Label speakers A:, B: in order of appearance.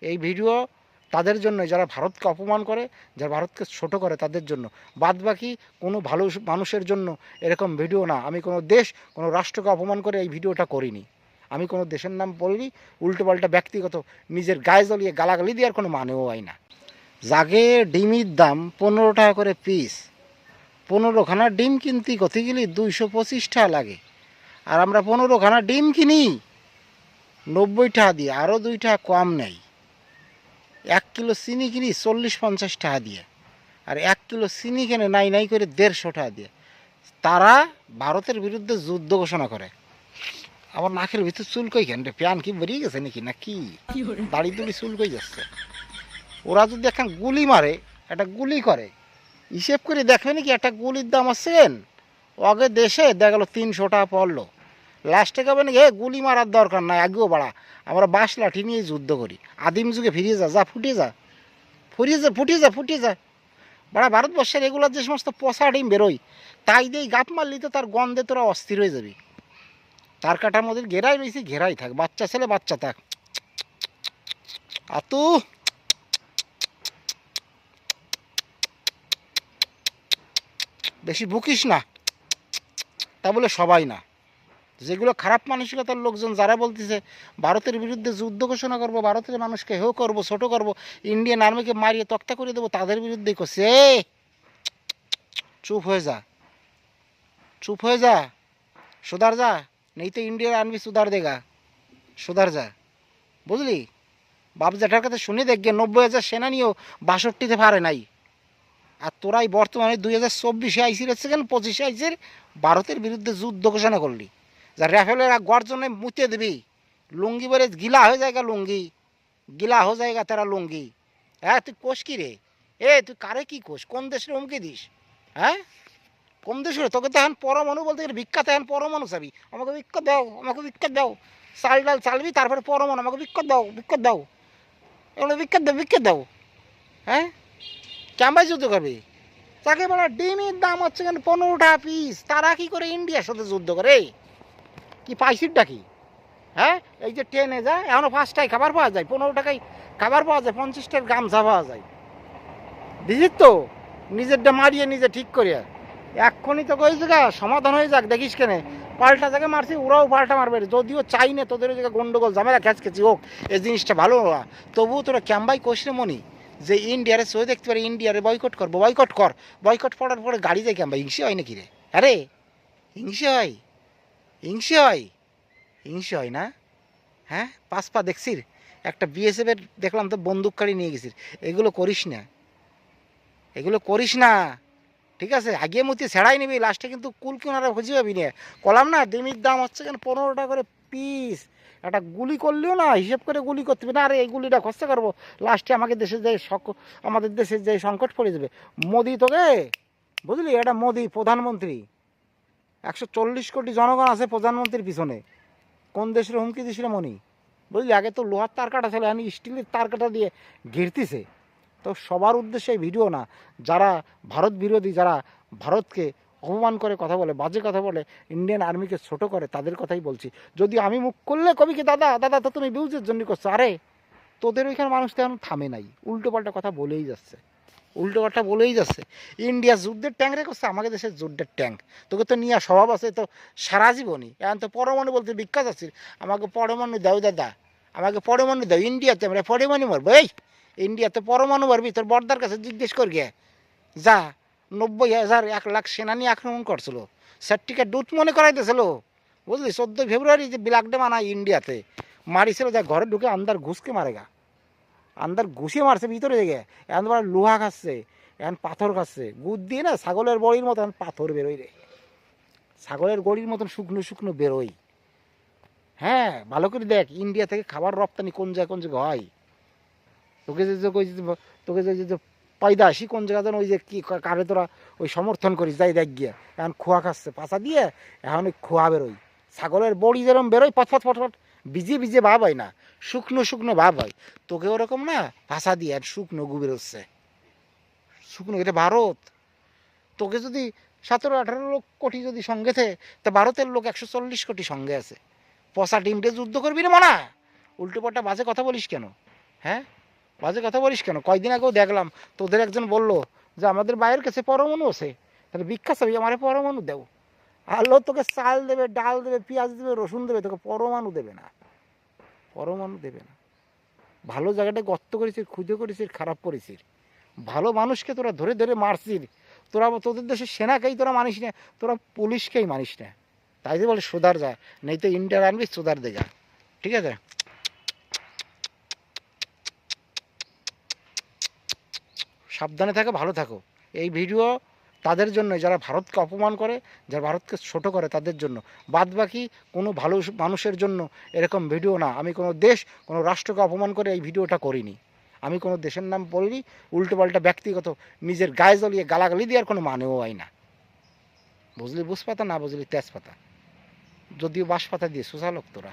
A: এই ভিডিও তাদের জন্য যারা ভারতকে অপমান করে, যারা ভারতকে ছোট করে তাদের জন্য। বাদ বাকি কোনো ভালো মানুষের জন্য এরকম ভিডিও না। আমি কোনো দেশ, কোনো রাষ্ট্রকে অপমান করে এই ভিডিওটা করিনি। আমি কোনো দেশের নাম বলিনি। উল্টোপাল্টা ব্যক্তিগত নিজের গায়ে জ্বলিয়ে গালাগালি দেওয়ার কোনো মানেও হয় না। জাগে ডিমের দাম 15 টাকা করে পিস। 15খানা ডিম কিনতে কত গেলে 225 টাকা লাগে। আর আমরা 15খানা ডিম কিনি 90 টাকা দিয়ে, আরও 2 টাকা কম নেই। 1 কিলো চিনি কিনি 40-50 টাকা দিয়ে, আর 1 কিলো চিনি কিনে নাই নাই করে 150 টাকা দিয়ে। তারা ভারতের বিরুদ্ধে যুদ্ধ ঘোষণা করে। আমার নাকের ভিতর চুল কই কেন রে? প্যান কি বেরিয়ে গেছে নাকি, না কি দাড়ি দুড়ি চুল কই যাচ্ছে? ওরা যদি এখন গুলি মারে, একটা গুলি করে, হিসেব করে দেখবে নাকি একটা গুলির দাম আছেন আগে দেশে দেখা গেলো 300 টাকা পড়লো। লাস্টে কবে নাকি গুলি মারার দরকার নাই, আগেও বাড়া আমরা বাঁশ লাঠি নিয়ে যুদ্ধ করি। আদিম যুগে ফিরিয়ে যা, যা ফুটিয়ে যা, ফুরিয়ে যা, ফুটিয়ে যা, ফুটিয়ে যা। বাড়া ভারতবর্ষের এগুলোর যে সমস্ত পচা ডিম বেরোয়, তাই দিয়ে গাপ মারলি তো তার গন্ধে তোরা অস্থির হয়ে যাবি। তার কাটার মধ্যে ঘেরাই রয়েছি, ঘেরাই থাক, বাচ্চা ছেলে বাচ্চা থাক। আতু বেশি বুকিস না, তা বলে সবাই না। যেগুলো খারাপ মানসিকতার লোকজন যারা বলতেছে ভারতের বিরুদ্ধে যুদ্ধ ঘোষণা করবো, ভারতের মানুষকে হেও করবো, ছোট করবো, ইন্ডিয়ান আর্মিকে মারিয়ে তক্তা করে দেবো, তাদের বিরুদ্ধেই করছে। চুপ হয়ে যা, চুপ হয়ে যা, সুধার যা, নেই তো ইন্ডিয়ান আর্মি সুধার দেগা, সুধার যা, বুঝলি? বাপ জ্যাঠার কাছে শুনে দেখবে 90,000 সেনা নিয়েও 62তে পারে নাই। আর তোরাই বর্তমানে 2024 আইসির সেকেন্ড 25 আইসির ভারতের বিরুদ্ধে যুদ্ধ ঘোষণা করলি। যা র্যাফেলের গর্জনে মুতে দিবি, লুঙ্গি বলে গিলা হয়ে যায়গা, লুঙ্গি গিলা হয়ে যায়গা তারা লুঙ্গি। হ্যাঁ তুই কোষ কি রে? তুই কারে কি কোষ? কোন দেশের হুমকি দিস? হ্যাঁ কোন দেশের? তোকে তো এখন পরমাণু বলতে গেলে ভিক্ষাতে এখন পরমাণু চাবি, আমাকে ভিক্ষা দাও, আমাকে ভিক্ষা দাও। চাল ডাল চালবি, তারপরে পরমাণু, আমাকে ভিক্ষা দাও, ভিক্ষা দাও, এগুলো ভিক্ষা দাও, ভিক্ষা দাও। হ্যাঁ কেমন যুদ্ধ করবি? তাকে বলা ডিমের দাম হচ্ছে কেন 15 টাকা পিস। তারা কি করে ইন্ডিয়ার সাথে যুদ্ধ করে? কি পাইসিরটা কি? হ্যাঁ এই যে ট্রেনে যায় এখনও 5 টাকায় খাবার পাওয়া যায়, 15 টাকায় খাবার পাওয়া যায়, 50 টাকার গামছা পাওয়া যায়। বুঝিস তো, নিজেরটা মারিয়ে নিজে ঠিক করিয়া এক্ষুনি তো ওই জায়গা সমাধান হয়ে যাক। দেখিস কেনে পাল্টা জায়গায় মারছি, ওরাও পাল্টা মারবে। যদিও চাই না তোদের ওই জায়গায় গন্ডগোল ঝামেলা খেঁচকেছি হোক, এই জিনিসটা ভালো না। তবুও তোরা ক্যাম্বাই কোষরে মনি যে ইন্ডিয়ারে সই দেখতে পারে, ইন্ডিয়ারে বয়কট করবো, বয়কট কর। বয়কট করার পরে গাড়ি যায় ক্যাম্বাই, হিংসে হয় নাকি রে? আরে হিংসে হয়, হিংসে হয়, হিংসে হয় না? হ্যাঁ পাঁচপা দেখছিস, একটা বিএসএফের দেখলাম তো বন্দুককারী নিয়ে গেছিস। এগুলো করিস না, এগুলো করিস না, ঠিক আছে? আগে মতি ছেড়াই নিবি, লাস্টে কিন্তু কুল কিনারা খুঁজে পাবি না। কলাম না ডিমির দাম হচ্ছে কেন 15 টাকা করে পিস। একটা গুলি করলেও না হিসেব করে গুলি করতে হবে না। আরে এই গুলিটা খরচা করবো, লাস্টে আমাকে দেশে যে আমাদের দেশের যে সংকট পড়ে যাবে। মোদি তোকে বুঝলি, এটা মোদি প্রধানমন্ত্রী, 140 কোটি জনগণ আছে প্রধানমন্ত্রীর পিছনে। কোন দেশের হুমকি দিছিল মনি? বুঝলি, আগে তো লোহার তার কাটা ছিল, এখন স্টিলের তার কাটা দিয়ে ঘিরতিছে। তো সবার উদ্দেশ্যে এই ভিডিও না, যারা ভারত বিরোধী, যারা ভারতকে অপমান করে কথা বলে, বাজে কথা বলে, ইন্ডিয়ান আর্মিকে ছোট করে, তাদের কথাই বলছি। যদি আমি মুখ করলে কবি কি দাদা দাদা তো তুমি ভিউজের জন্য করছো। আরে তোদের ওইখানে মানুষ তো এখন থামে নাই, উল্টো পাল্টা কথা বলেই যাচ্ছে, উল্টো কথা বলেই যাচ্ছে। ইন্ডিয়া যুদ্ধের ট্যাঙ্ক রে করছে, আমাকে দেশের যুদ্ধের ট্যাঙ্ক। তোকে তো নিয়ে স্বভাব আছে তো সারা জীবনই। এখন তো পরমাণু বলতে বিখ্যাত আছিস, আমাকে পরমাণু দাও দাদা, আমাকে পরমাণু দাও। ইন্ডিয়াতে আমরা পরমাণু মারবো? এই ইন্ডিয়াতে পরমাণু মারবি? তোর বর্দার কাছে জিজ্ঞেস কর গে যা। 90,000 1 লাখ সেনা নিয়ে আক্রমণ করছিল, সার্টিফিকেট ডুট মনে করাইতেছিল। বুঝলি 14 ফেব্রুয়ারি যে ব্ল্যাক ডে মানায় ইন্ডিয়াতে, মারিছিল যা ঘরে ঢুকে আন্দার ঘুষকে মারেগা, আন্দার ঘুষিয়ে মারছে ভিতরে জেগে। এখন বড় লোহা খাচ্ছে, এখন পাথর খাচ্ছে, গুড় দিয়ে না ছাগলের বড়ির মতন পাথর বেরোয় রে, ছাগলের গড়ির মতন শুকনো শুকনো বেরোয়। হ্যাঁ ভালো করে দেখ ইন্ডিয়া থেকে খাবার রপ্তানি কোন জায়গায় কোন জায়গায় হয়। তোকে যে তোকে যে পয়দা আসি কোন জায়গা যেন ওই যে কি কারে তোরা ওই সমর্থন করিস, যাই দেখ গিয়া এখন খোয়া খাচ্ছে পাশা দিয়ে, এখন ওই খোয়া বেরোয়, ছাগলের বড়ি যেরকম বেরোয় ফটফট ফটফট, ভিজে ভিজে ভাব হয় না, শুকনো শুকনো ভাব হয়। তোকে ওরকম না ভাষা দিয়ে আর শুকনো গু বেরোচ্ছে, শুকনো। এটা ভারত। তোকে যদি 17-18 কোটি যদি সঙ্গে থাকে, তা ভারতের লোক 140 কোটি সঙ্গে আছে। পচা ডিমটে যুদ্ধ করবি রে মানা, উল্টো পাল্টা বাজে কথা বলিস কেন? হ্যাঁ, বাজে কথা বলিস কেন? কয়দিন আগেও দেখলাম তোদের একজন বলল যে আমাদের বাইরের কাছে পরমাণু আছে, তাহলে ভিক্ষা চাবি আমার পরমাণু দেও। আল্লাহ তোকে চাল দেবে, ডাল দেবে, পেঁয়াজ দেবে, রসুন দেবে, তোকে পরমাণু দেবে না, পরমাণু দেবে না। ভালো জায়গাটা গর্ত করেছিস, খুঁজে করেছিস, খারাপ করেছিস, ভালো মানুষকে তোরা ধরে ধরে মারছিস। তোরা তোদের দেশের সেনাকেই তোরা মানিস না, তোরা পুলিশকেই মানিস না। তাই যে বলে সুধার যা, নেই তো ইন্ডিয়ার আনবি সুধার দেগা। ঠিক আছে, সাবধানে থাকো, ভালো থাকো। এই ভিডিও তাদের জন্য যারা ভারতকে অপমান করে, যারা ভারতকে ছোট করে তাদের জন্য, বাদ বাকি কোনো ভালো মানুষের জন্য এরকম ভিডিও না। আমি কোনো দেশ, কোনো রাষ্ট্রকে অপমান করে এই ভিডিওটা করিনি। আমি কোনো দেশের নাম বলিনি, উল্টোপাল্টা ব্যক্তিগত নিজের গায়ে জ্বলিয়ে গালাগালি দেওয়ার কোনো মানেও হয় না। বুঝলি বুঝপাতা, না বুঝলি তেজপাতা, যদিও বাঁশপাতা দিয়ে সোজা লোক তোরা।